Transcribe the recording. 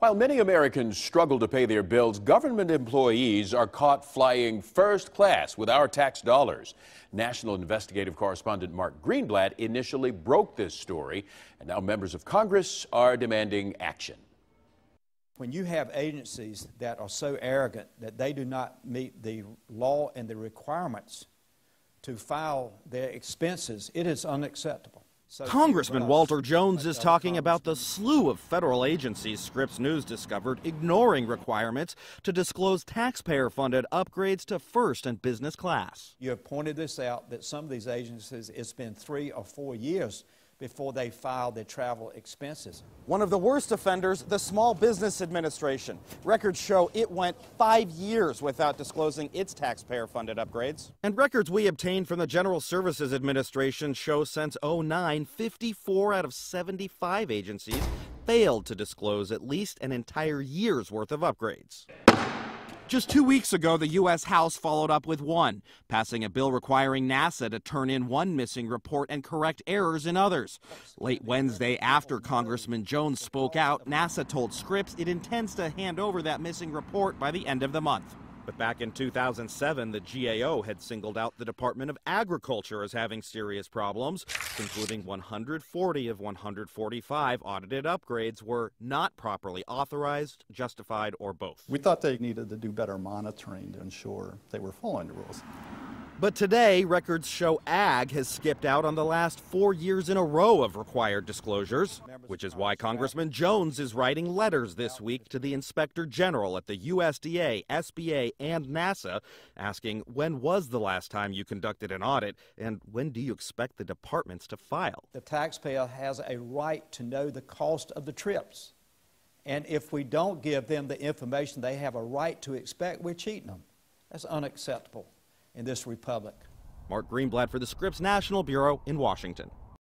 While many Americans struggle to pay their bills, government employees are caught flying first class with our tax dollars. National investigative correspondent Mark Greenblatt initially broke this story, and now members of Congress are demanding action. When you have agencies that are so arrogant that they do not meet the law and the requirements to file their expenses, it is unacceptable. Congressman Walter Jones is talking about the slew of federal agencies Scripps News discovered ignoring requirements to disclose taxpayer-funded upgrades to first and business class. You have pointed this out that some of these agencies, it's been 3 or 4 years before they file their travel expenses. One of the worst offenders, the Small Business Administration. Records show it went 5 years without disclosing its taxpayer-funded upgrades. And records we obtained from the General Services Administration show since '09, 54 out of 75 agencies failed to disclose at least an entire year's worth of upgrades. Just 2 weeks ago, the U.S. House followed up with one, passing a bill requiring NASA to turn in one missing report and correct errors in others. Late Wednesday, after Congressman Jones spoke out, NASA told Scripps it intends to hand over that missing report by the end of the month. But back in 2007, the GAO had singled out the Department of Agriculture as having serious problems, concluding 140 of 145 audited upgrades were not properly authorized, justified, or both. We thought they needed to do better monitoring to ensure they were following the rules. But today, records show Ag has skipped out on the last 4 years in a row of required disclosures, which is why Congressman Jones is writing letters this week to the Inspector General at the USDA, SBA, and NASA, asking when was the last time you conducted an audit, and when do you expect the departments to file? The taxpayer has a right to know the cost of the trips. And if we don't give them the information they have a right to expect, we're cheating them. That's unacceptable in this republic. Mark Greenblatt for the Scripps National Bureau in Washington.